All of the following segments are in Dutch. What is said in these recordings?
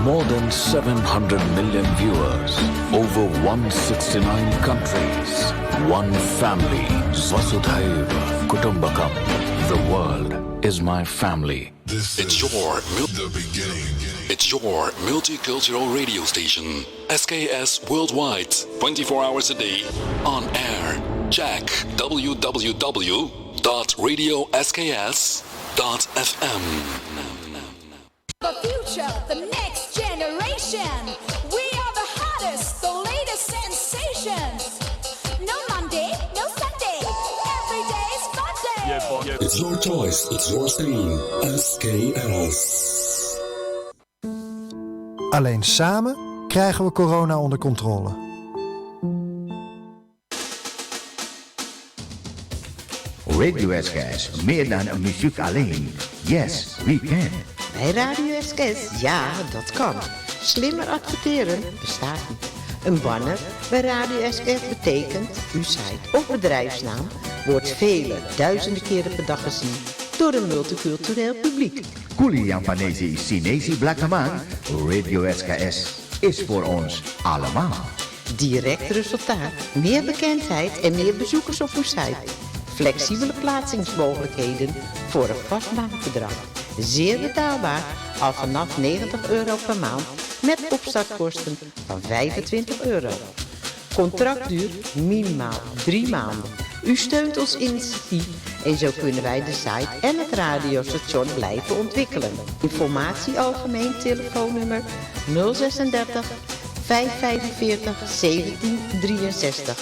More than 700 million viewers. Over 169 countries. One family. Vasudhaiva Kutumbakam. The world is my family. It's your multicultural radio station. SKS Worldwide. 24 hours a day. On air. Check www.radiosks.fm. The future, the next generation. We are the hottest, the latest sensation. No Monday, no Sunday. Every day's fun day. It's your choice, it's your stream. SKS. Alleen samen krijgen we corona onder controle. Radio SKS, meer dan een muziek alleen. Yes, we can. Bij Radio SKS, ja, dat kan. Slimmer adverteren bestaat niet. Een banner bij Radio SKS betekent, uw site of bedrijfsnaam wordt vele duizenden keren per dag gezien door een multicultureel publiek. Kuli Japanese Chinese Blakkaman, Radio SKS is voor ons allemaal. Direct resultaat, meer bekendheid en meer bezoekers op uw site. Flexibele plaatsingsmogelijkheden voor een vast maandbedrag. Zeer betaalbaar, al vanaf €90 per maand met opstartkosten van €25. Contractduur minimaal 3 maanden. U steunt ons initiatief en zo kunnen wij de site en het radiostation blijven ontwikkelen. Informatie algemeen telefoonnummer 036 545 1763.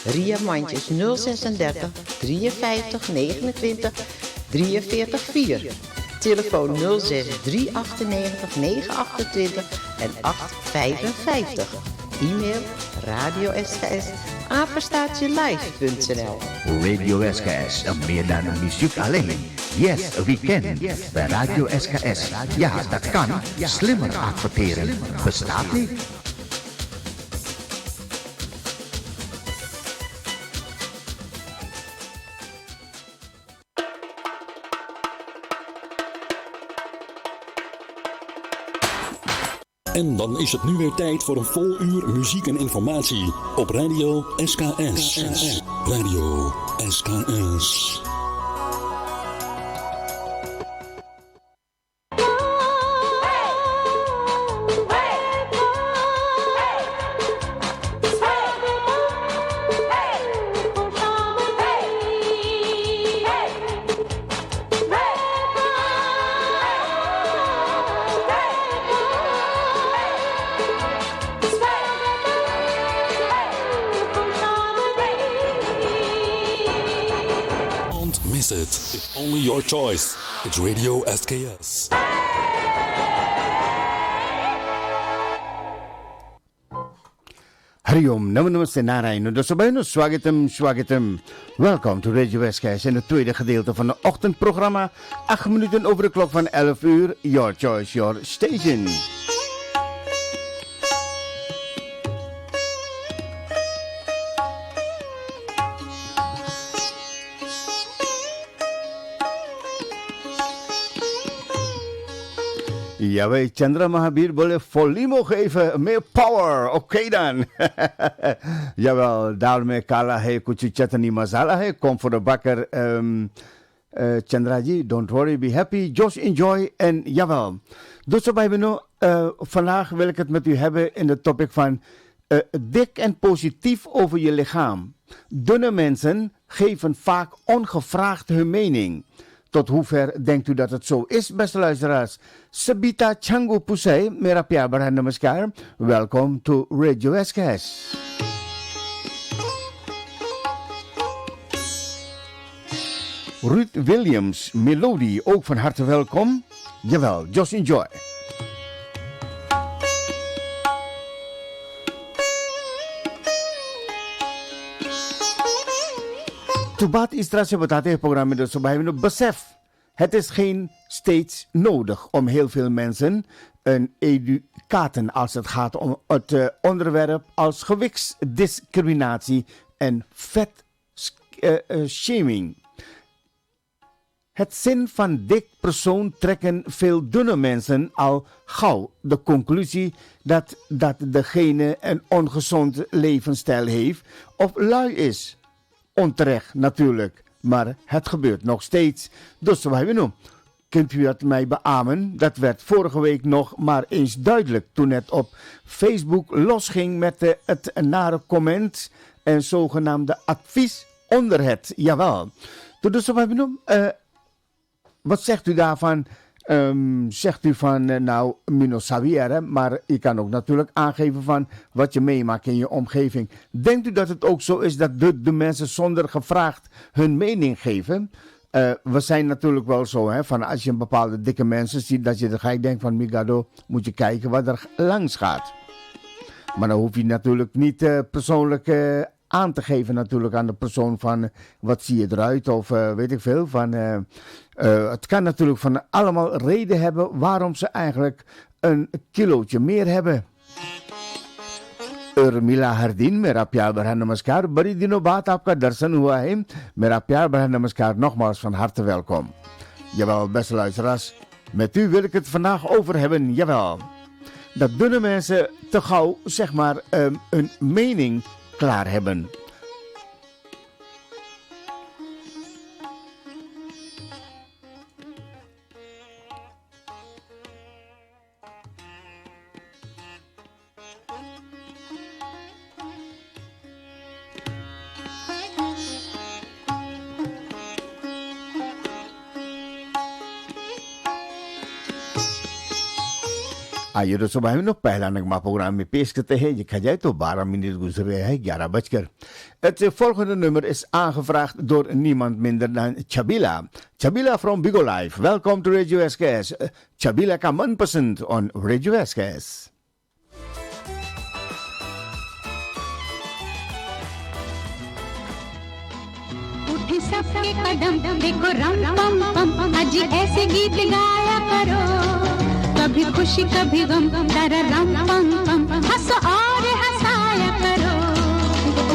Ria Mandjes 036 53 29 43 4. Telefoon 06 398 928 en 855. E-mail radiosks@live.nl. Radio SKS, meer dan een muziek alleen. Yes, we can. Bij Radio SKS, ja, dat kan. Slimmer adverteren bestaat niet. En dan is het nu weer tijd voor een vol uur muziek en informatie op Radio SKS. Radio SKS. It's only your choice. It's Radio SKS. Hariom, namaste Narayana. Dosabayno, swagatam. Welkom to Radio SKS in het tweede gedeelte van het ochtendprogramma. 8 minuten over de klok van 11 uur. Your choice, your station. Ja, wij Chandra Mahabir willen volume geven, meer power. Oké dan. Jawel, daarmee kala hai kuch chutney masala hai. Kom voor de bakker. Chandraji, don't worry, be happy. Just enjoy. En jawel. Dus vandaag wil ik het met u hebben in het topic van dik en positief over je lichaam. Dunne mensen geven vaak ongevraagd hun mening. Tot hoever denkt u dat het zo is, beste luisteraars? Sabita Changu Pusei, mera pyar bhara namaskar. Welkom to Radio SKS. Ruth Williams, Melody, ook van harte welkom. Jawel, just enjoy. Tubat Istrasje Batate programma dus bij besef. Het is geen steeds nodig om heel veel mensen een educaten als het gaat om het onderwerp als gewichtsdiscriminatie en vetshaming. Het zin van dik persoon trekken veel dunne mensen al gauw de conclusie dat degene een ongezond levensstijl heeft of lui is. Onterecht natuurlijk, maar het gebeurt nog steeds. Dus wat hebben we nu? Kunt u dat mij beamen? Dat werd vorige week nog maar eens duidelijk toen het op Facebook losging met het nare comment en zogenaamde advies onder het. Jawel. Dus wat hebben we nu? Wat zegt u daarvan? Zegt u van nou, Mino Saviere, maar je kan ook natuurlijk aangeven van wat je meemaakt in je omgeving. Denkt u dat het ook zo is dat de mensen zonder gevraagd hun mening geven? We zijn natuurlijk wel zo, hè, van als je een bepaalde dikke mensen ziet, dat je er gelijk denkt van Migado, moet je kijken wat er langs gaat. Maar dan hoef je natuurlijk niet persoonlijk aan te geven natuurlijk aan de persoon van wat zie je eruit of weet ik veel. Het kan natuurlijk van allemaal reden hebben waarom ze eigenlijk een kilootje meer hebben. Urmila Hardin, mera pyar bhara namaskar. Bari dino baad aapka darshan hua hai. Mera pyar bhara namaskar. Nogmaals van harte welkom. Jawel, beste luisteraars. Met u wil ik het vandaag over hebben. Jawel. Dat dunne mensen te gauw, zeg maar, een mening klaar hebben. आइए दोस्तों भाई नो पहला नगमा प्रोग्राम में पेश करते हैं ये खजाए तो 12 मिनट गुजर रहे हैं 11 बजकर. Het volgende nummer is aangevraagd door niemand minder dan Chabila. Chabila from Bigo Live. Welkom to Radio SKS. Chabila ka manpasand on Radio SKS. उठे सबके कदम देखो रम पम पम आज ऐसे गीत गाया करो कभी खुशी कभी गम तारा रम पम पम हंसो और हंसाया करो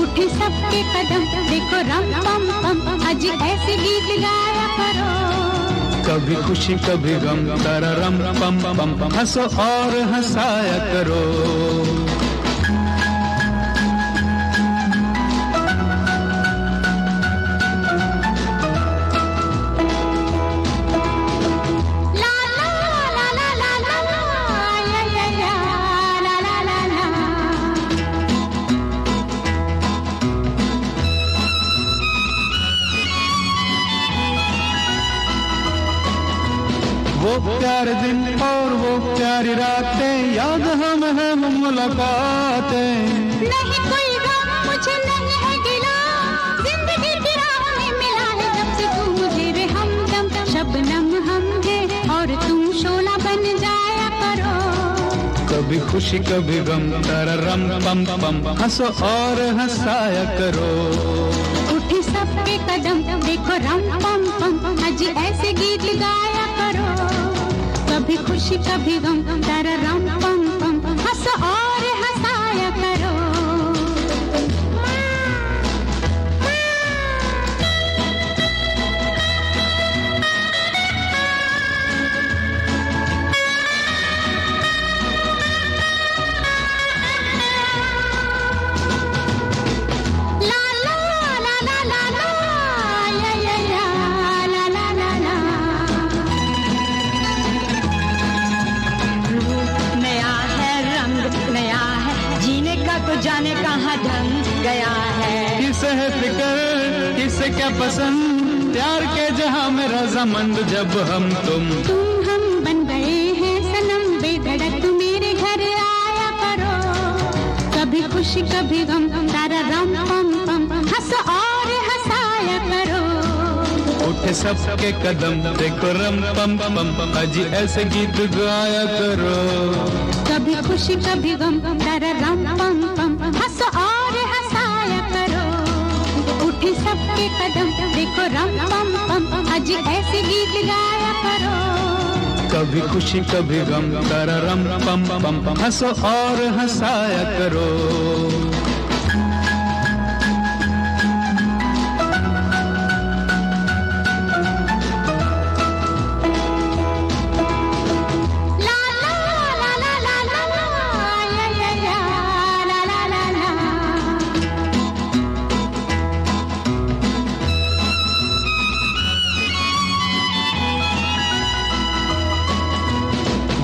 उठे सबके कदम देखो रम पम पम आज ऐसे गीत गाया करो कभी खुशी कभी गम तारा रम पम पम हंसो और हंसाया करो वो प्यारे दिन और वो प्यारी रातें याद हम है मुलाकातें नहीं कोई गम मुझे नहीं है गिला जिंदगी की राह में मिला है जब से तू मुझे रे हमदम शबनम हम है और तुम शोला बन जाया करो कभी खुशी कभी गम तारा रम पम पम हंसो और हंसाया करो उठी सबके कदम देखो रम पम पम आज ऐसे गीत गाया करो कभी खुशी कभी गम तारा रम पम पम हंसो और हंसाया करो जाने कहाँ ढंग गया है किसे है फिक्र किसे क्या पसंद प्यार के जहाँ में रजामंद जब हम तुम हम बन गए हैं सनम बेधड़क मेरे घर आया करो कभी खुशी कभी गम तारा रम पम पम हंसो और हंसाया करो उठे सबके कदम देखो रम पम पम अजी ऐसे गीत गाया करो कभी खुशी कभी गम तारा रम पम पम हंसो और हंसाया करो उठे सबके कदम देखो रम पम पम आज ऐसे गीत गाया करो कभी खुशी कभी गम तारा रम पम पम हंसो और हंसाया करो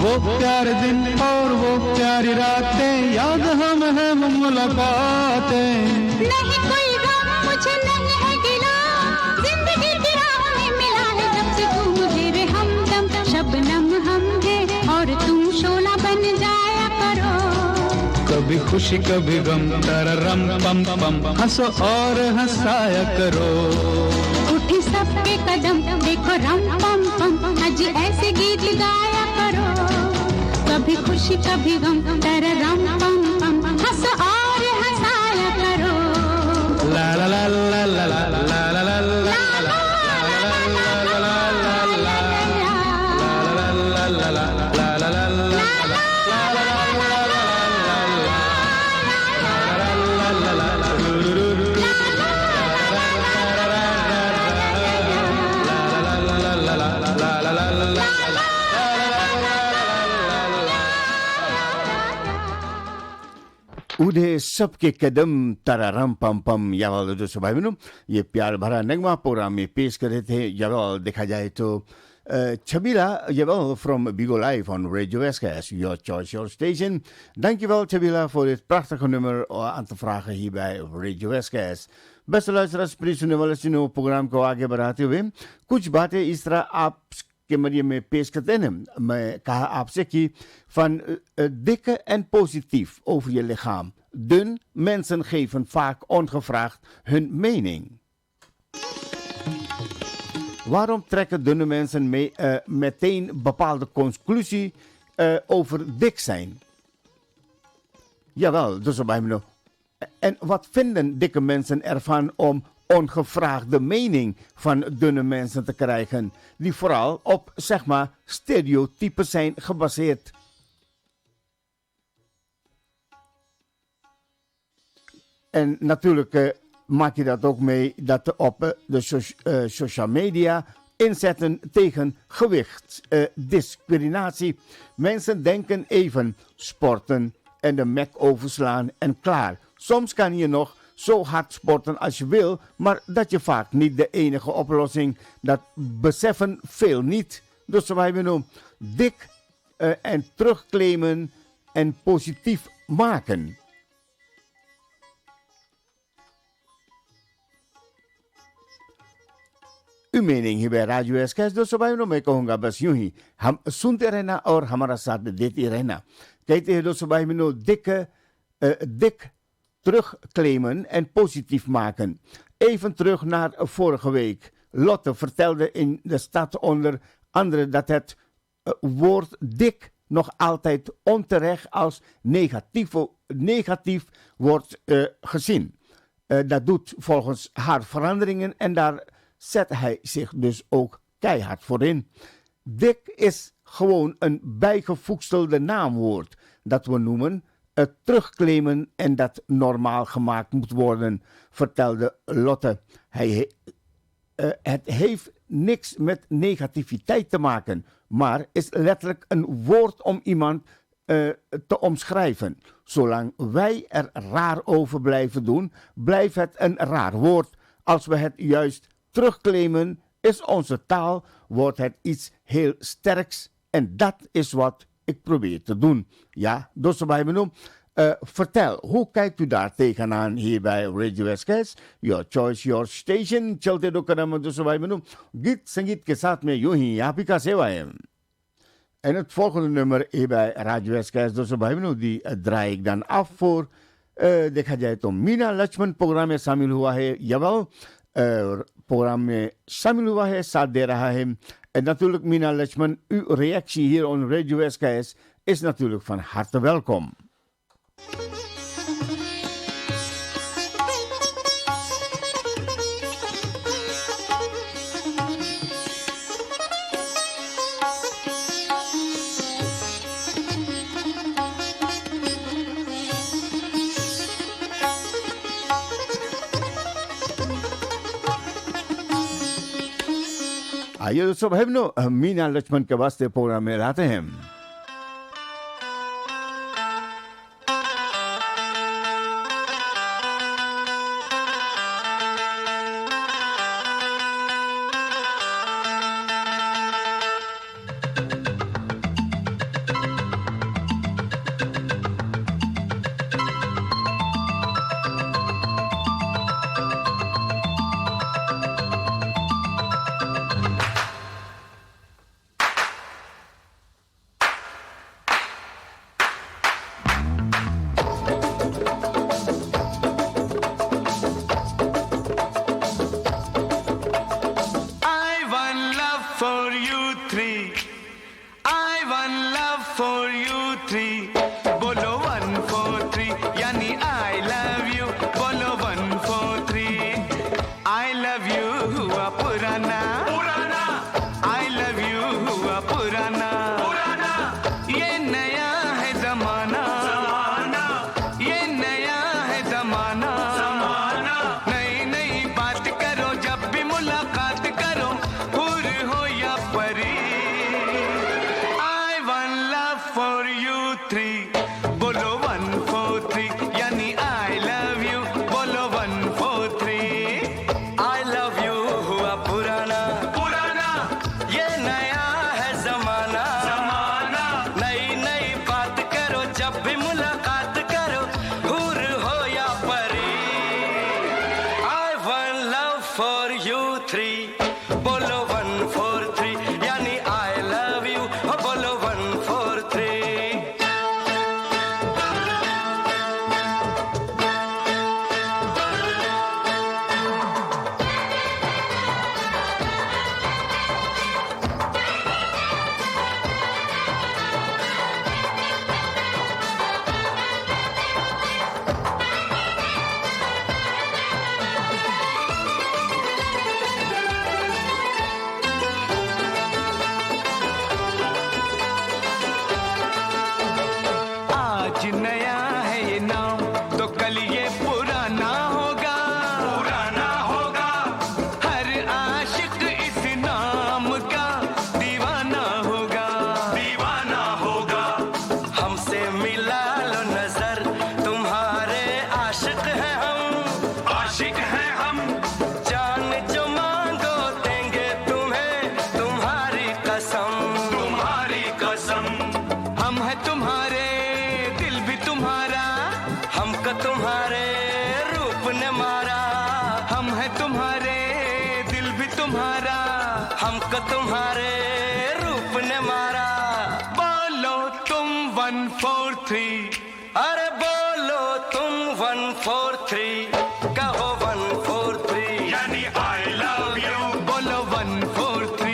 वो प्यारे दिन और वो प्यारी रातें याद हम है वो मुलाकातें। नहीं कोई गम मुझे नहीं है गिला, जिंदगी की राह में मिला है जब से तू मुझे रे हमदम। शबनम हम है और तुम शोला बन जाया करो। कभी खुशी कभी गम तररम पम पम, हंसो और हंसाया करो। उठी सबके कदम देखो रम पम पम, आज ऐसे गीत गाया करो। कभी खुशी कभी गम तररम पम पम, हंसो और हंसाया करो। ला ला ला ला ला ला ला ला ला ला। उधे सबके कदम तररम पम पम। यावल दोस्तों भाई बहनों, ये प्यार भरा नगमा प्रोग्राम में पेश कर रहे थे। यावल देखा जाए तो Chabila, jawel, from Bigo Live on Radio SKS, your choice, your station. Dankjewel Chabila voor dit prachtige nummer aan te vragen hier bij Radio SKS. Beste luisteraars, please सुनने वाले सुनो प्रोग्राम को आगे बढ़ाते हुए कुछ बातें इस तरह आपके मरिए में पेश करते हैं। मैं कहा आपसे कि van dikke en positief over je lichaam. Dun mensen geven vaak ongevraagd hun mening. Waarom trekken dunne mensen meteen bepaalde conclusie over dik zijn? Jawel, dus bij me nog. En wat vinden dikke mensen ervan om ongevraagde mening van dunne mensen te krijgen, die vooral op, zeg maar, stereotypen zijn gebaseerd? En natuurlijk maak je dat ook mee dat op de social media inzetten tegen gewichtsdiscriminatie. Mensen denken even sporten en de mek overslaan en klaar. Soms kan je nog zo hard sporten als je wil, maar dat je vaak niet de enige oplossing. Dat beseffen veel niet. Dus wij hebben dik en terugclaimen en positief maken. उम्मीद mening ही bij Radio SKS दोस्तों भाइयों मैं कहूँगा बस यूं ही हम सुनते रहना और हमारा साथ देते रहना. कहते हैं दोस्तों भाइयों dik terugclaimen en positief maken. Even terug naar vorige week. Lotte vertelde in de stad onder andere dat het woord dik nog altijd onterecht als negatief wordt gezien. Dat doet volgens haar veranderingen en daar zet hij zich dus ook keihard voor in. Dik is gewoon een bijgevoegstelde naamwoord dat we noemen het terugclaimen en dat normaal gemaakt moet worden, vertelde Lotte. Het heeft niks met negativiteit te maken, maar is letterlijk een woord om iemand te omschrijven. Zolang wij er raar over blijven doen, blijft het een raar woord. Als we het juist terugclaimen, is onze taal, wordt het iets heel sterks en dat is wat ik probeer te doen. Ja, dus bij me vertel, hoe kijkt u daar tegenaan hier bij Radio SKS? Your choice, your station. चलते दो कदम dus bij me गीत संगीत के साथ में यूं ही आप ही का सेवा है. En het volgende nummer hier bij Radio SKS dus bij me die draai ik dan af voor देखा जाए तो मीना लक्ष्मण प्रोग्राम में शामिल हुआ है. Jawel, प्रोग्राम में शामिल हुआ है, साथ दे रहा है. En natuurlijk Mina Lechman, uw reactie hier op Radio SKS is natuurlijk van harte welkom. आइए दोस्तों भाई मीना लक्ष्मण के वास्ते प्रोग्राम में लाते हैं. हमको तुम्हारे रूप ने मारा। बोलो तुम 1 4 3, अरे बोलो तुम 1 4 3, कहो 1 4 3 यानी आई लव यू। बोलो 1 4 3।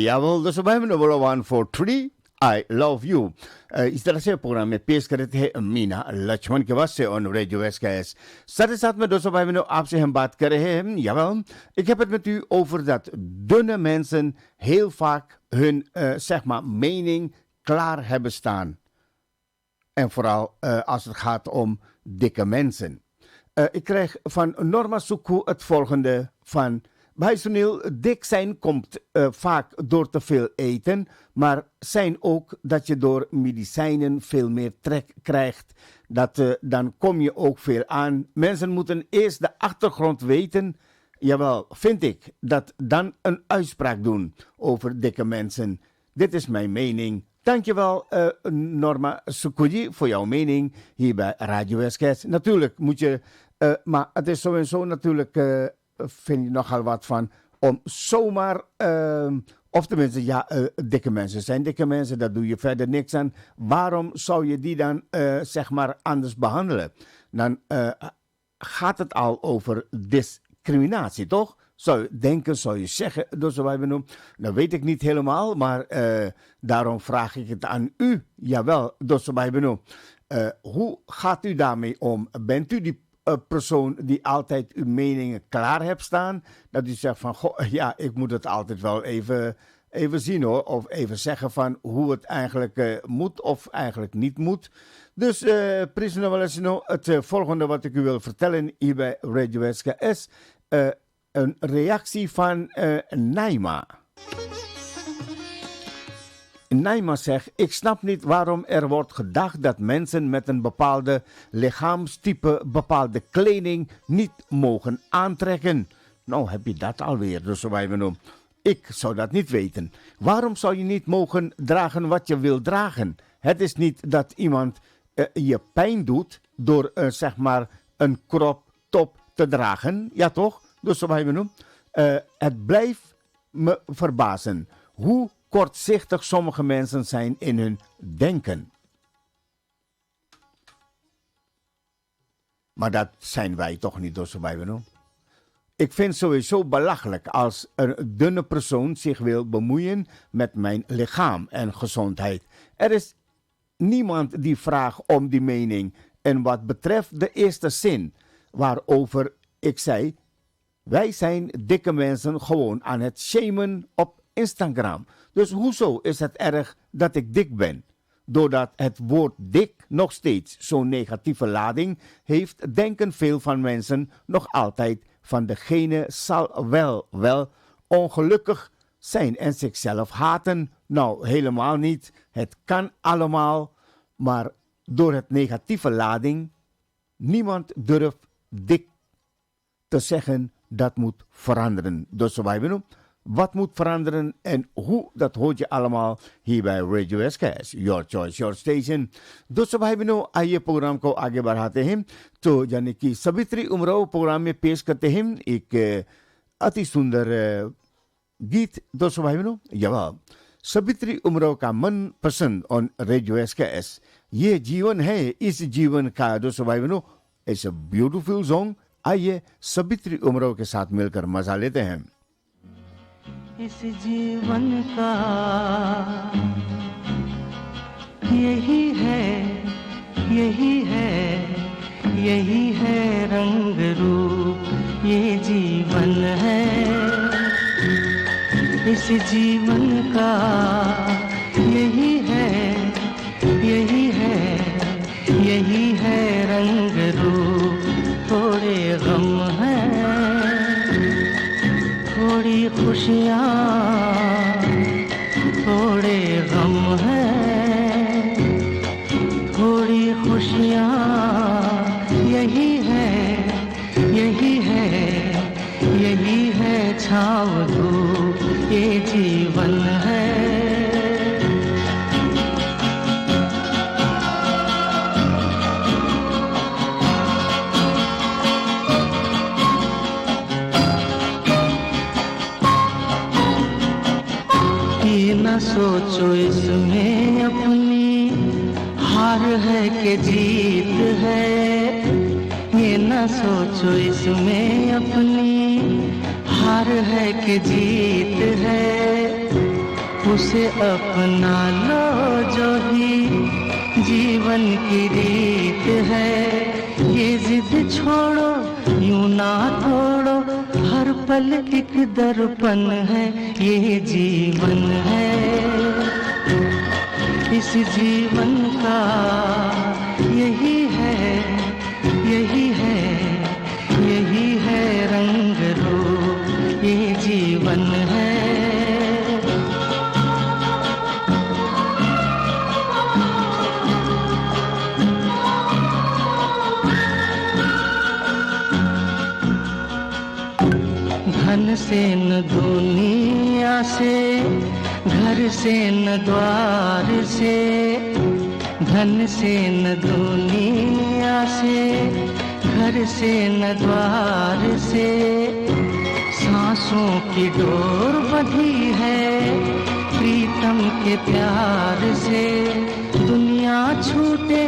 Jawel, दोस्तों भाई नंबर 143 I love you। इस तरह से प्रोग्राम में पेश कर रहे थे मीना लक्ष्मण के वास्ते ऑन रेडियो SKS। साथ ही साथ में दोस्तों भाई बहनों आपसे हम बात कर रहे हैं, jawel, ik heb het met u over dat dunne mensen heel vaak hun zeg maar mening klaar hebben staan. En vooral als het gaat om dikke mensen. Ik krijg van Norma Suku het volgende van... Bij Sunil, dik zijn komt vaak door te veel eten, maar zijn ook dat je door medicijnen veel meer trek krijgt. Dan kom je ook veel aan. Mensen moeten eerst de achtergrond weten. Jawel, vind ik, dat dan een uitspraak doen over dikke mensen. Dit is mijn mening. Dankjewel Norma Sukuji voor jouw mening hier bij Radio SKS. Natuurlijk moet je, maar het is sowieso natuurlijk... vind je nogal wat van om zomaar Of tenminste, ja, dikke mensen zijn dikke mensen, daar doe je verder niks aan. Waarom zou je die dan, zeg maar, anders behandelen? Dan gaat het al over discriminatie, toch? Zou je denken, zou je zeggen, door zo wij benoemen. Dat weet ik niet helemaal, maar daarom vraag ik het aan u. Jawel, door zo wij benoemen. Hoe gaat u daarmee om? Bent u die persoon die altijd uw meningen klaar hebt staan? Dat u zegt van, goh, ja, ik moet het altijd wel even zien hoor. Of even zeggen van hoe het eigenlijk moet of eigenlijk niet moet. Dus, Prisoners Valesino, het volgende wat ik u wil vertellen hier bij Radio SKS. Een reactie van Naima. Naima zegt, ik snap niet waarom er wordt gedacht dat mensen met een bepaalde lichaamstype bepaalde kleding niet mogen aantrekken. Nou, heb je dat alweer, dus zo wij benoemen. Ik zou dat niet weten. Waarom zou je niet mogen dragen wat je wil dragen? Het is niet dat iemand je pijn doet door zeg maar een crop top te dragen. Ja toch? Dus zo wij benoemen. Het blijft me verbazen hoe kortzichtig sommige mensen zijn in hun denken. Maar dat zijn wij toch niet, door zo wij benoemen. Ik vind sowieso belachelijk als een dunne persoon zich wil bemoeien met mijn lichaam en gezondheid. Er is niemand die vraagt om die mening. En wat betreft de eerste zin waarover ik zei, wij zijn dikke mensen gewoon aan het shamen op Instagram. Dus hoezo is het erg dat ik dik ben? Doordat het woord dik nog steeds zo'n negatieve lading heeft, denken veel van mensen nog altijd van degene zal wel ongelukkig zijn en zichzelf haten. Nou, helemaal niet. Het kan allemaal, maar door het negatieve lading, niemand durft dik te zeggen, dat moet veranderen. Dus wij benoemen, wat moet veranderen en hoe, dat hoort je allemaal hier bij Radio SKS. Your choice, your station. Dus wij benoemen, aye program ko आगे बढ़ाते हैं. तो यानी कि सवित्री उमराव प्रोग्राम में पेश करते हैं एक अति सुंदर गीत. दोस्तों भाई बहनों, जवाब सवित्री उमराव का मन पसंद ऑन रेडियो एसकेएस. ये जीवन है, इस जीवन का दोस्तों भाई बहनों, इट्स अ ब्यूटीफुल सॉन्ग. आइए सवित्री उमराव के साथ मिलकर मजा लेते हैं. इस जीवन का यही है, यही है, यही है रंग रूप, ये जीवन है. इस जीवन का यही है, यही है, यही है रंग रूप. थोड़े गम हैं, थोड़ी खुशियाँ, थोड़े गम हैं, थोड़ी खुशियाँ. यही है, यही है, यही है छाँव धूप, ये जीवन है. न सोचो इसमें अपनी हार है कि जीत है. ये न सोचो इसमें अपनी हार है कि जीत है. उसे अपना लो जो ही जीवन की रीत है. ये जिद छोड़ो, यूं ना तोड़ो, हर पल एक दर्पण है, ये जीवन है. इस जीवन का यही है, यही है, यही है रंग रूप, ये जीवन है. धन से न दुनिया से, घर से न द्वार से, धन से न दुनिया से, घर से न द्वार से, सांसों की डोर बंधी है प्रीतम के प्यार से। दुनिया छूटे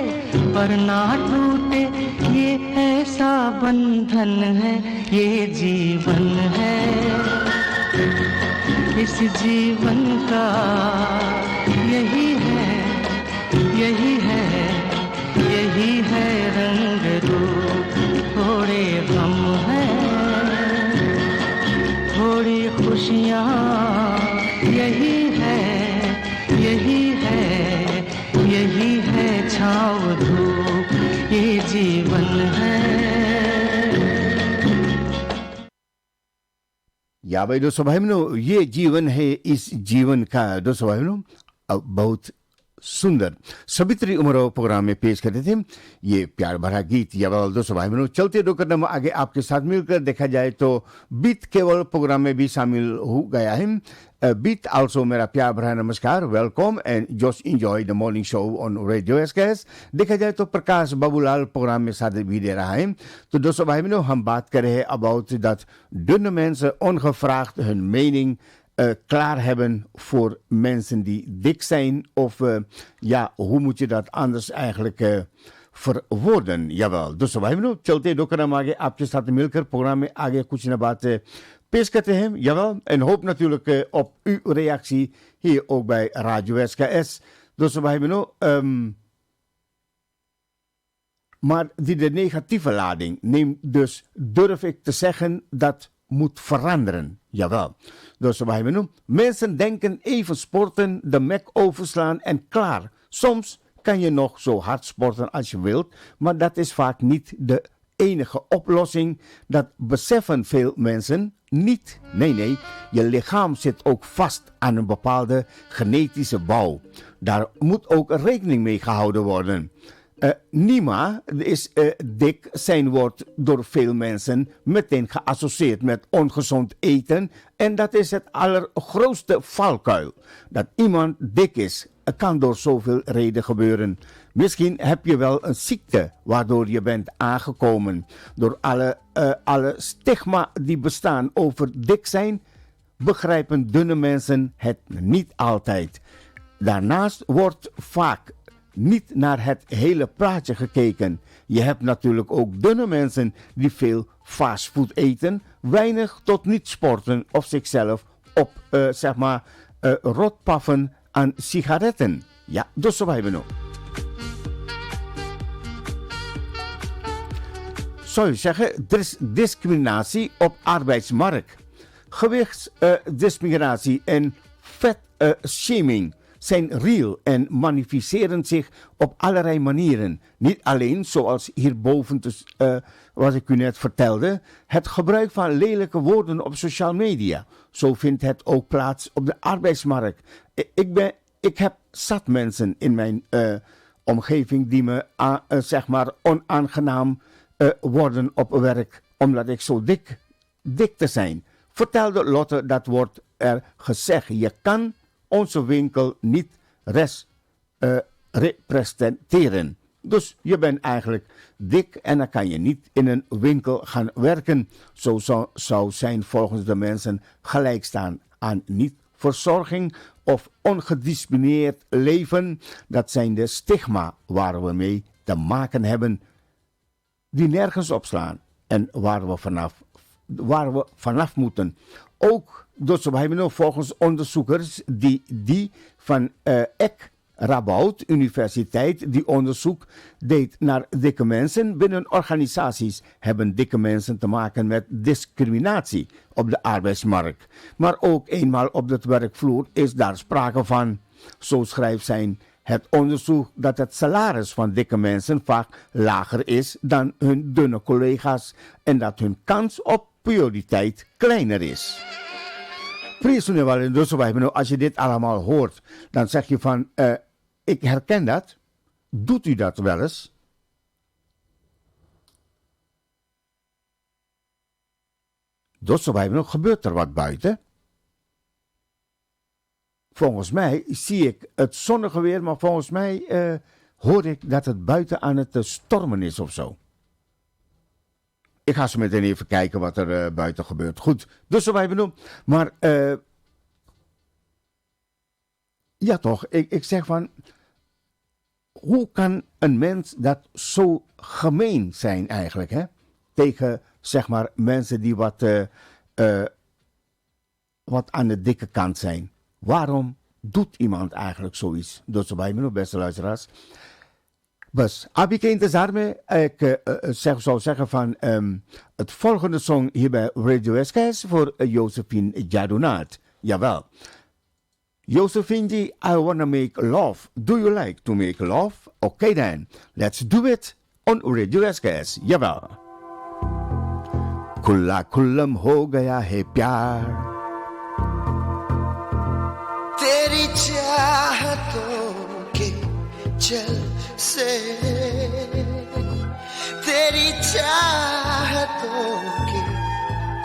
पर ना टूटे, ये ऐसा बंधन है, ये जीवन है। इस जीवन का यही है, यही है, यही है रंग रूप। थोड़े गम है, थोड़ी खुशियाँ, यही है, यही है, यही है छाँव धूप, ये जीवन है। या भाई दोस्तों भाई बहनों, ये जीवन है, इस जीवन का दोस्तों भाई बहनों अब बहुत सुंदर सवित्री उमराव प्रोग्राम में पेश करते थे ये प्यार भरा गीत। या दोस्तों भाई बहनों, चलते दो कदम आगे आपके साथ मिलकर देखा जाए तो बीत केवल प्रोग्राम में भी शामिल हो गया है। बीत आल्सो मेरा प्यार भरा नमस्कार, welcome and just enjoy the morning show on radio SKS. देखा जाए तो प्रकाश बाबूलाल प्रोग्राम में साथ भी दे रहा है। तो दोस्तों भाई बहनों, हम बात कर रहे हैं about dat dunne mensen ongevraagd hun mening klaar hebben voor mensen die dik zijn. Of ja, hoe moet je dat anders eigenlijk verwoorden? Jawel, dus wij hebben nu चलते डोकरम आगे आपके साथ मिलकर प्रोग्राम में आगे कुछ न बात पेश करते हैं। Jawel, en hoop natuurlijk op uw reactie hier ook bij Radio SKS. Dus wij hebben nu maar de negatieve lading neemt dus, durf ik te zeggen, dat moet veranderen. Jawel. Dus we hebben nu. Mensen denken even sporten, de mek overslaan en klaar. Soms kan je nog zo hard sporten als je wilt, maar dat is vaak niet de enige oplossing. Dat beseffen veel mensen niet. Nee, je lichaam zit ook vast aan een bepaalde genetische bouw. Daar moet ook rekening mee gehouden worden. Nima is dik zijn wordt door veel mensen meteen geassocieerd met ongezond eten. En dat is het allergrootste valkuil. Dat iemand dik is, kan door zoveel redenen gebeuren. Misschien heb je wel een ziekte waardoor je bent aangekomen. Door alle stigma die bestaan over dik zijn, begrijpen dunne mensen het niet altijd. Daarnaast wordt vaak niet naar het hele plaatje gekeken. Je hebt natuurlijk ook dunne mensen die veel fastfood eten, weinig tot niet sporten of zichzelf op, rotpaffen aan sigaretten. Ja, dus zo hebben we nog. Zou je zeggen, er is discriminatie op arbeidsmarkt. Gewichtsdiscriminatie en vetshaming zijn real en manifesteren zich op allerlei manieren. Niet alleen, zoals hierboven, wat ik u net vertelde, het gebruik van lelijke woorden op social media. Zo vindt het ook plaats op de arbeidsmarkt. Ik heb zat mensen in mijn omgeving die me onaangenaam worden op werk, omdat ik zo dik te zijn. Vertelde Lotte, dat wordt er gezegd. Je kan onze winkel niet representeren. Dus je bent eigenlijk dik en dan kan je niet in een winkel gaan werken. Zo zou zijn volgens de mensen gelijk staan aan niet-verzorging of ongedisciplineerd leven. Dat zijn de stigma waar we mee te maken hebben, die nergens opslaan en waar we vanaf moeten. Ook dus we hebben nog volgens onderzoekers die van Rabout Universiteit die onderzoek deed naar dikke mensen. Binnen organisaties hebben dikke mensen te maken met discriminatie op de arbeidsmarkt. Maar ook eenmaal op de werkvloer is daar sprake van. Zo schrijft zij het onderzoek dat het salaris van dikke mensen vaak lager is dan hun dunne collega's en dat hun kans op prioriteit kleiner is. Als je dit allemaal hoort, dan zeg je van, ik herken dat. Doet u dat wel eens? Dus gebeurt er wat buiten. Volgens mij zie ik het zonnige weer, maar volgens mij hoor ik dat het buiten aan het stormen is of zo. Ik ga zo meteen even kijken wat er buiten gebeurt. Goed, dus zo hebben we nu. Maar ja toch, ik zeg van, hoe kan een mens dat zo gemeen zijn eigenlijk, hè? Tegen, zeg maar, mensen die wat aan de dikke kant zijn. Waarom doet iemand eigenlijk zoiets? Dus zo bij me nu, beste luisteraars. Dus, Abike Intezarme, ik zou zeggen van het volgende song hier bij Radio SKS voor Josephine Jadonaat. Jawel. Josephine, I wanna make love. Do you like to make love? Okay then, let's do it on Radio SKS. Jawel. Kulla kullam ho gaya hai pyar. तेरी चाहतों के जल से तेरी चाहतों के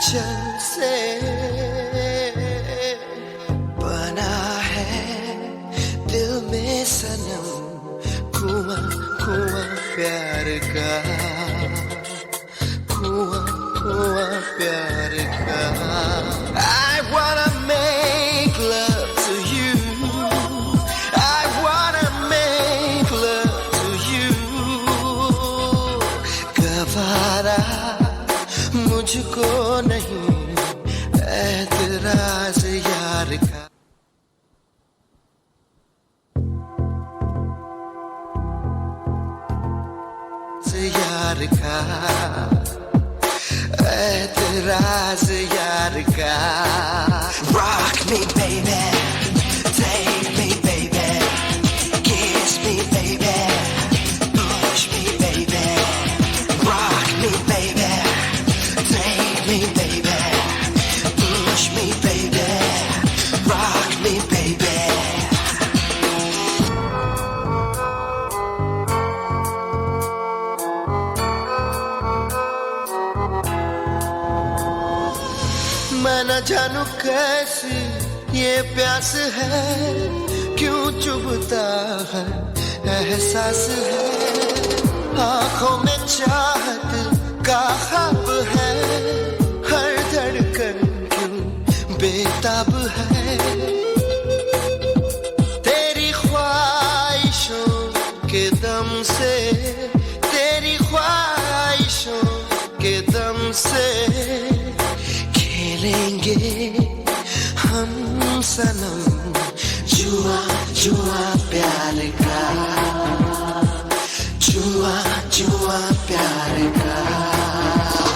जल से बना है दिल में सनम कुआं कुआं प्यार का कुआं कुआं प्यार का I wanna make love to you I wanna make love to you गवारा मुझको नहीं ऐतराज यार का यार का ऐतराज यार का Rock me baby Take me baby Kiss me baby Push me baby Rock me baby Take me baby Push me baby Rock me baby मैं न जानू कैसी ये प्यास है क्यों चुभता है एहसास है आँखों में चाहत का ख्वाब है हर धड़कन क्यों बेताब है तेरी ख्वाहिशों के दम से तेरी ख्वाहिशों के दम से खेलेंगे हम सनम जुआ जुआ प्यार का जुआ जुआ प्यार का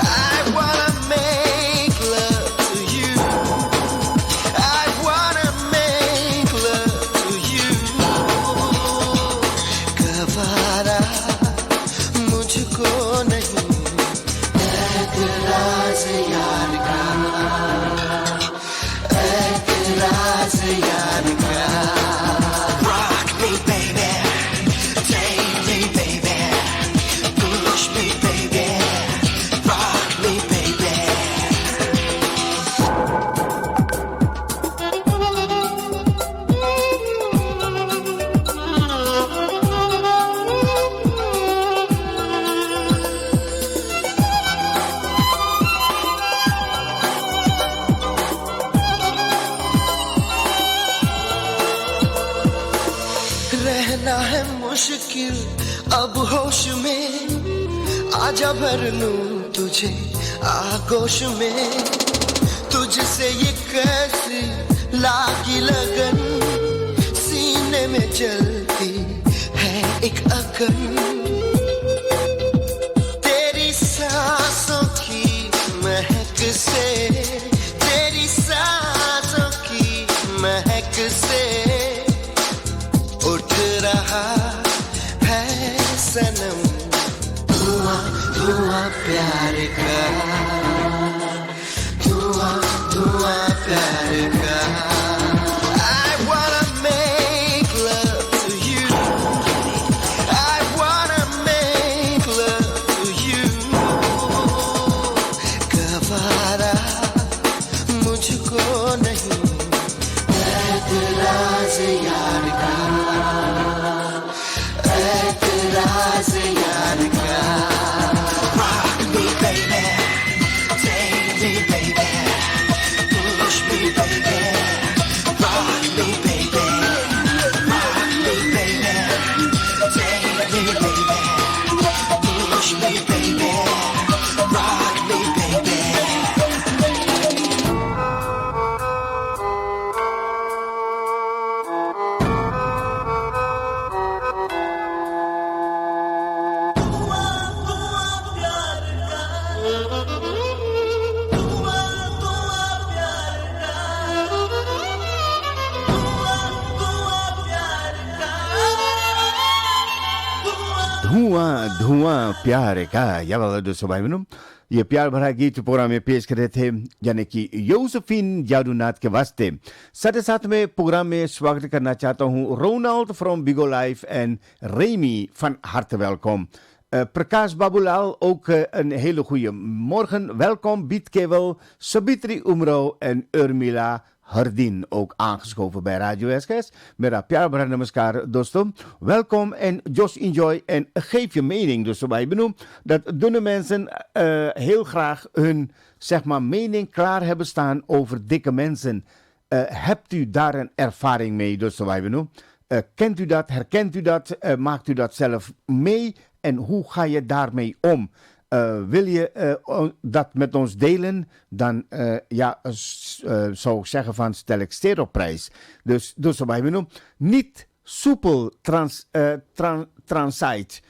I wanna make love to you I wanna make love to you गवारा मुझको नहीं ऐतराज यार का ऐतराज यार का Rock me baby Take me baby Push me baby Rock me baby रहना है मुश्किल अब होश में आजा भर लूं तुझे आगोश में तुझसे ये कैसी लागी लगन सीने में जलती है एक अगन तेरी सांसों की महक से तेरी सांसों की महक से उठ रहा है सनम धुआं धुआं प्यार का धुआं धुआं प्यार का I wanna make love to you I wanna make love to you गवारा मुझको नहीं ऐतराज यार का ऐतराज यार का Rock me baby धुआं प्यार का, jawel दोस्तों भाई बहनों, ये प्यार भरा गीत प्रोग्राम में पेश कर रहे थे यानी कि यूसुफीन जादूनाथ के वास्ते। साथ में प्रोग्राम में स्वागत करना चाहता हूँ Ronald from Bigo life en Remy van harte welkom. Prakash Babulal, ook een hele goede morgen. Welkom, Biet Kevel, Sabitri Umro en Urmila Hardin, ook aangeschoven bij Radio SKS. Mera pyar bhara namaskar doston. Welkom en just enjoy en geef je mening. Dus wij benoemen dat dunne mensen heel graag hun zeg maar, mening klaar hebben staan over dikke mensen. Hebt u daar een ervaring mee? Dus wij benoemen. Kent u dat? Herkent u dat? Maakt u dat zelf mee? En hoe ga je daarmee om? Wil je dat met ons delen? Dan zou ik zeggen van stel ik steer op prijs. Dus wij benoemen niet soepel transite.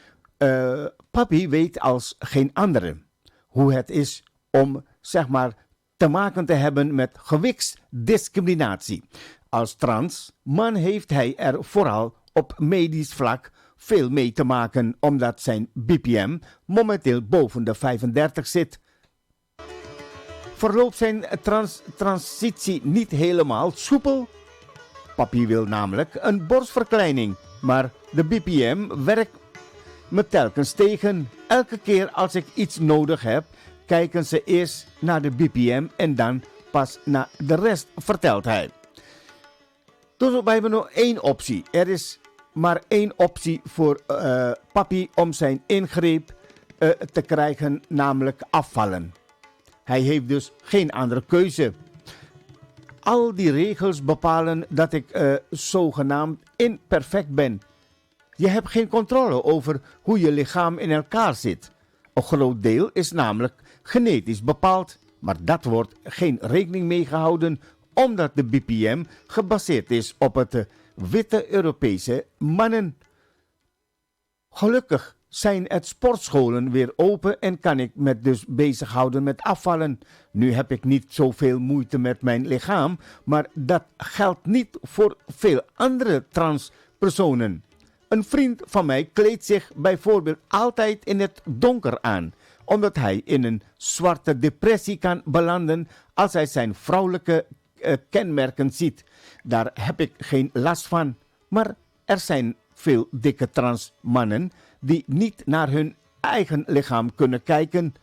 Papi weet als geen andere hoe het is om zeg maar te maken te hebben met gewichtsdiscriminatie. Als trans man heeft hij er vooral op medisch vlak veel mee te maken omdat zijn BPM momenteel boven de 35 zit. Verloopt zijn transitie niet helemaal soepel? Papi wil namelijk een borstverkleining, maar de BPM werkt me telkens tegen. Elke keer als ik iets nodig heb, kijken ze eerst naar de BPM en dan pas naar de rest, vertelt hij. Dus we hebben nog één optie. Er is maar één optie voor papi om zijn ingreep te krijgen, namelijk afvallen. Hij heeft dus geen andere keuze. Al die regels bepalen dat ik zogenaamd imperfect ben. Je hebt geen controle over hoe je lichaam in elkaar zit. Een groot deel is namelijk genetisch bepaald, maar dat wordt geen rekening mee gehouden omdat de BPM gebaseerd is op het witte Europese mannen. Gelukkig zijn het sportscholen weer open en kan ik me dus bezighouden met afvallen. Nu heb ik niet zoveel moeite met mijn lichaam, maar dat geldt niet voor veel andere transpersonen. Een vriend van mij kleedt zich bijvoorbeeld altijd in het donker aan, omdat hij in een zwarte depressie kan belanden als hij zijn vrouwelijke kenmerken ziet. Daar heb ik geen last van. Maar er zijn veel dikke transmannen die niet naar hun eigen lichaam kunnen kijken.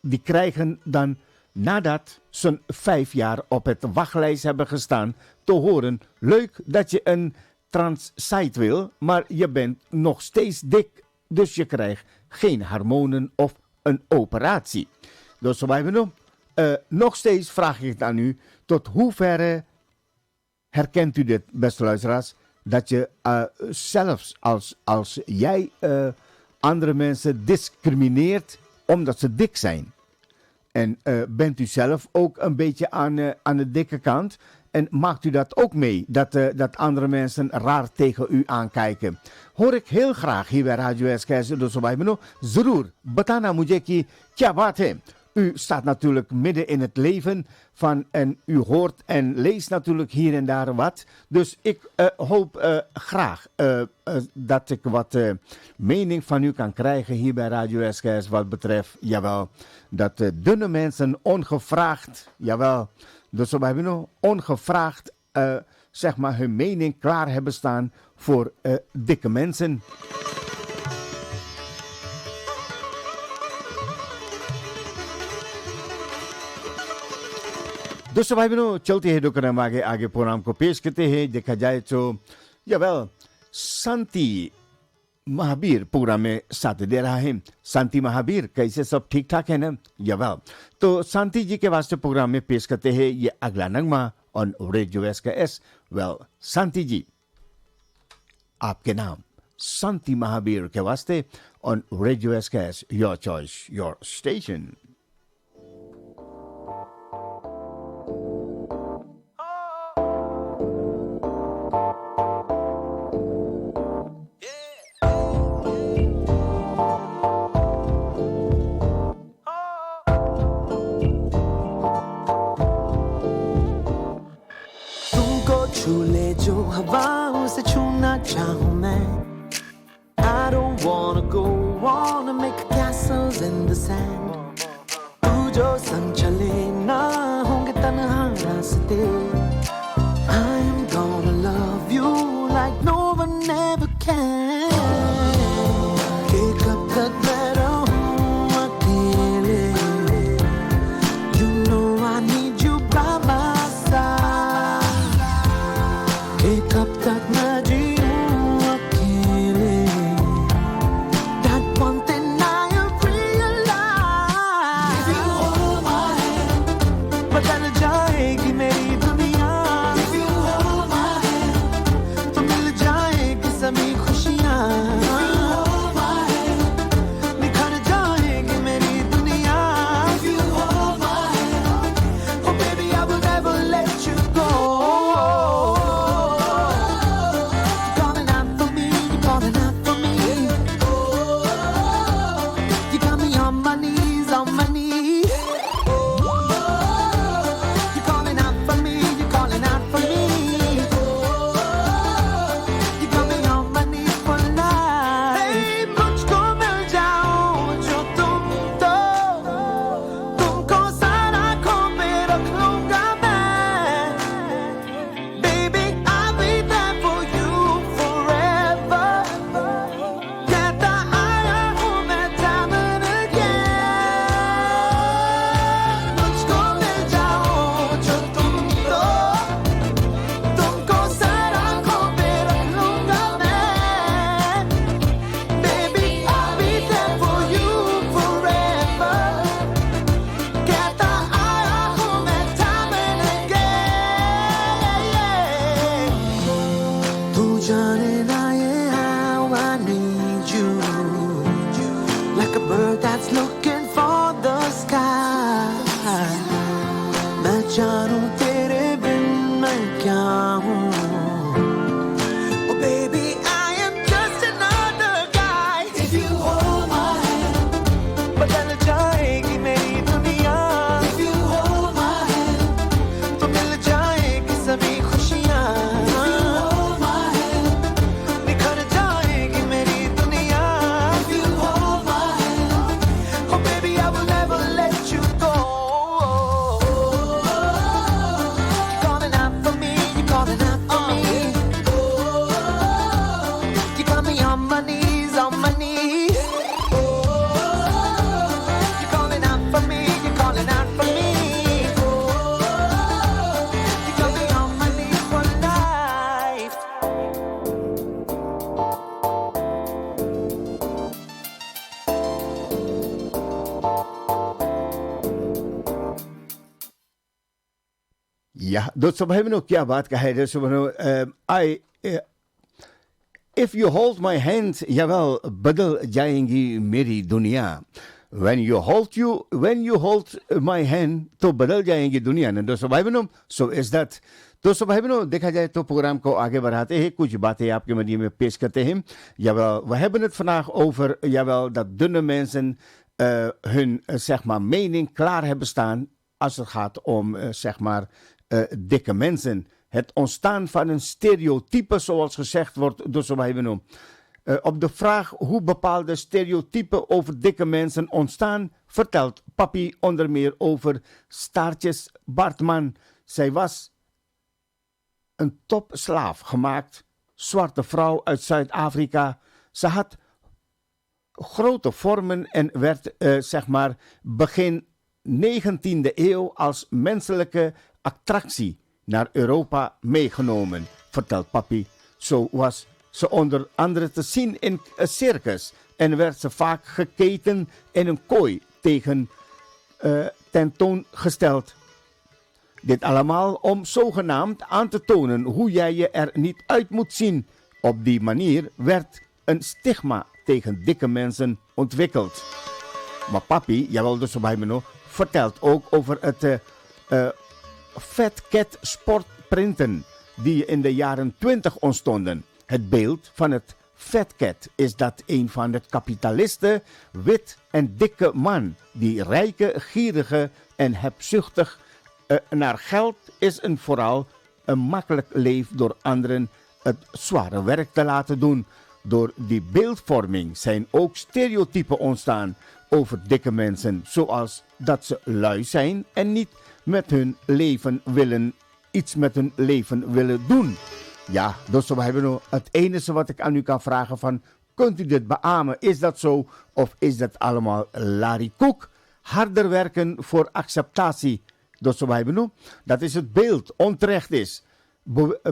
Die krijgen dan, nadat ze 5 jaar op het wachtlijst hebben gestaan, te horen: leuk dat je een transsite wil, maar je bent nog steeds dik. Dus je krijgt geen hormonen of een operatie. Dus wij hebben nog steeds vraag ik het aan u. Tot hoeverre herkent u dit, beste luisteraars, dat je zelfs als jij andere mensen discrimineert omdat ze dik zijn? En bent u zelf ook een beetje aan de dikke kant? En maakt u dat ook mee, dat andere mensen raar tegen u aankijken? Hoor ik heel graag hier bij Radio SKS. Dus wij hebben nog Zroer, Batana Mujeki, Kya Baat Hai. U staat natuurlijk midden in het leven van en u hoort en leest natuurlijk hier en daar wat. Dus ik hoop graag dat ik wat mening van u kan krijgen hier bij Radio SKS wat betreft, jawel, dat dunne mensen ongevraagd, jawel, dus we hebben nog ongevraagd zeg maar hun mening klaar hebben staan voor dikke mensen. दोस्तों भाई बहनों चलते हैं डॉक्टर हम आगे प्रोग्राम को पेश करते हैं। देखा जाए तो यावेल शांति महावीर प्रोग्राम में साथ दे रहा है। शांति महावीर कैसे सब ठीक ठाक है ना? यावेल तो शांति जी के वास्ते प्रोग्राम में पेश करते हैं ये अगला नगमा ऑन रेडियो SKS। वेल शांति जी, आपके नाम शांति महावीर के वास्ते on radio SKS, your choice your station. हवाओं से छूना चाहूं मैं। I don't wanna go the sand. तू जो संग चले ना होंगे तन्हा रास्ते. I am gonna love you like no one ever can. कि कब तक मैं रहूं अकेले. You know I need you by my side. कि कब तक मैं जीऊं अकेले. That one thing I have realized. If you hold my hand, बदल जाएगी मेरी दुनिया. If you hold my hand, तो मिल जाएगी सभी खुशियाँ. If you hold my hand, निखर जाएगी मेरी दुनिया. If you hold my hand, oh baby I will never let you go. You're calling out for me, you're calling out for me. You got me on my knees, on my knees. You're calling out for me, you're calling out for me. You got me on my knees for life. Hey, मुझको मिल जाओ जो तुम दो. तुमको सारा आँखों पे रख लूँगा मैं. Baby, I'll be there for you forever. कहता आया हूँ मैं time and again. मुझको मिल जाओ जो तुम दो. तुमको सारा आँखों पे रख लूँगा मैं. Baby, I'll be there for you forever. कहता आया हूँ मैं time and again. तू जाने ना ये how I need you. Like a bird that's looking for the sky. मैं जानूं तेरे बिन मैं क्या हूँ. Oh baby, I am just another guy. If you hold my hand, बदल जाएगी मेरी दुनिया. If you hold my hand, तो मिल जाएगी सभी खुशियाँ. If you hold my hand, निखर जाएगी मेरी दुनिया. If you hold my hand, oh baby I will never let you go. You're calling out for me, you're calling out for me. You got me on my knees, on my knees. You're calling out for me, you're calling out for me. You got me on my knees for life. Ja, दोस्तों भाई बहनों क्या बात कहा है दोस्तों बहनों. If you hold my hand, jawel, बदल जाएंगी मेरी दुनिया. When you hold my hand, तो बदल जाएंगी दुनिया. ना दोस्तों भाई बहनों, so is that. दोस्तों भाई बहनों देखा जाए तो प्रोग्राम को आगे बढ़ाते हैं, कुछ बातें आपके मध्य में पेश करते हैं. Jawel, we hebben het vandaag over, jawel, dat dunne mensen hun zeg maar mening klaar hebben staan als het gaat om zeg maar dikke mensen. Het ontstaan van een stereotype, zoals gezegd wordt door Sobahibeno. Op de vraag hoe bepaalde stereotypen over dikke mensen ontstaan, vertelt Papi onder meer over Staartjes Bartman. Zij was een topslaaf gemaakt, zwarte vrouw uit Zuid-Afrika. Ze had grote vormen en werd zeg maar begin 19e eeuw als menselijke attractie naar Europa meegenomen, vertelt Papi. Zo was ze onder andere te zien in een circus en werd ze vaak geketen in een kooi tentoongesteld. Dit allemaal om zogenaamd aan te tonen hoe jij je er niet uit moet zien. Op die manier werd een stigma tegen dikke mensen ontwikkeld. Maar Papi, jawel dus bij me nog, vertelt ook over het Fat Cat sportprinten die in de jaren 20 ontstonden. Het beeld van het Fat Cat is dat een van de kapitalisten, wit en dikke man die rijke, gierige en hebzuchtig naar geld is en vooral een makkelijk leeft door anderen het zware werk te laten doen. Door die beeldvorming zijn ook stereotypen ontstaan over dikke mensen, zoals dat ze lui zijn en niet met hun leven willen, iets met hun leven willen doen. Ja, dus we hebben nog het enige wat ik aan u kan vragen van, kunt u dit beamen? Is dat zo of is dat allemaal larikoek? Harder werken voor acceptatie. Dus we hebben nu, dat is het beeld, onterecht is.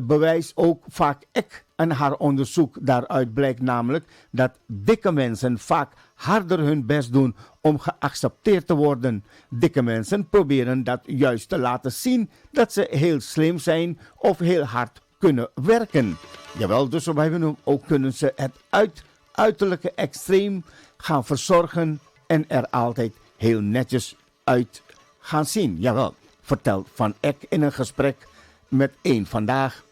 Bewijst ook vaak ik en haar onderzoek. Daaruit blijkt namelijk dat dikke mensen vaak harder hun best doen om geaccepteerd te worden. Dikke mensen proberen dat juist te laten zien dat ze heel slim zijn of heel hard kunnen werken. Jawel, dus we hebben nu ook kunnen ze het uiterlijke extreem gaan verzorgen en er altijd heel netjes uit gaan zien. Jawel, vertelt Van Eck in een gesprek met Eén Vandaag.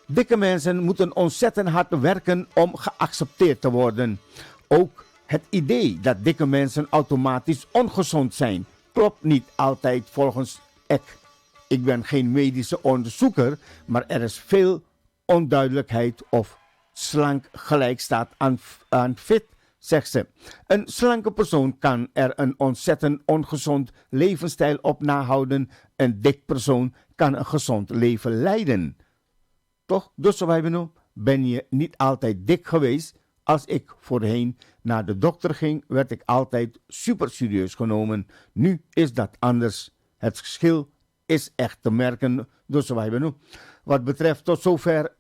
Dikke mensen moeten ontzettend hard werken om geaccepteerd te worden. Ook het idee dat dikke mensen automatisch ongezond zijn, klopt niet altijd volgens Eck. Ik ben geen medische onderzoeker, maar er is veel onduidelijkheid of slank gelijk staat aan fit, zegt ze. Een slanke persoon kan er een ontzettend ongezond levensstijl op nahouden. Een dik persoon kan een gezond leven leiden. Toch, dus ben je niet altijd dik geweest. Als ik voorheen naar de dokter ging, werd ik altijd super serieus genomen. Nu is dat anders. Het verschil is echt te merken. Dus wat betreft tot zover,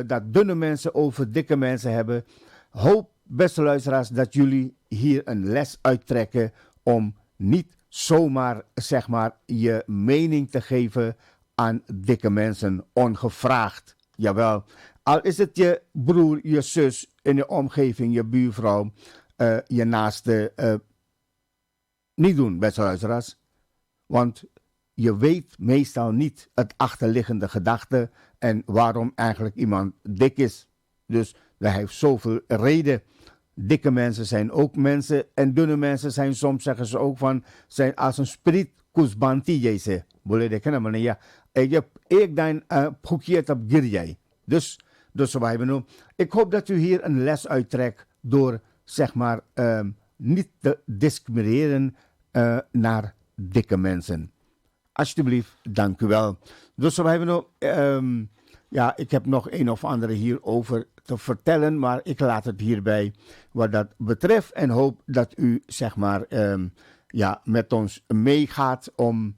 dat dunne mensen over dikke mensen hebben. Hoop, beste luisteraars, dat jullie hier een les uittrekken om niet zomaar, zeg maar, je mening te geven aan dikke mensen, ongevraagd. Jawel, al is het je broer, je zus, in je omgeving, je buurvrouw, je naaste, niet doen, beste luisteraars. Want je weet meestal niet het achterliggende gedachte en waarom eigenlijk iemand dik is. Dus dat heeft zoveel reden. Dikke mensen zijn ook mensen en dunne mensen zijn soms, zeggen ze ook van, zijn als een spirit kusbanti jese. Boleh de kennen maar ja. Ik dan probeert op girjai. Dus we hebben nu. Ik hoop dat u hier een les uittrekt door, zeg maar, niet te discrimineren naar dikke mensen. Alsjeblieft, dank u wel. Dus we hebben nu, ja, ik heb nog een of andere hierover te vertellen, maar ik laat het hierbij wat dat betreft en hoop dat u, zeg maar, ja, met ons meegaat om,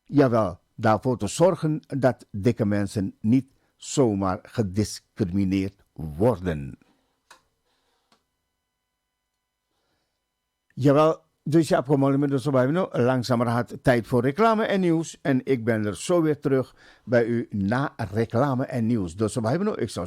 jawel, daarvoor te zorgen dat dikke mensen niet zomaar gediscrimineerd worden. Jawel, dus ja, dus we hebben nu langzamerhand tijd voor reclame en nieuws. En ik ben er zo weer terug bij u na reclame en nieuws. Dus we hebben nu, ik zou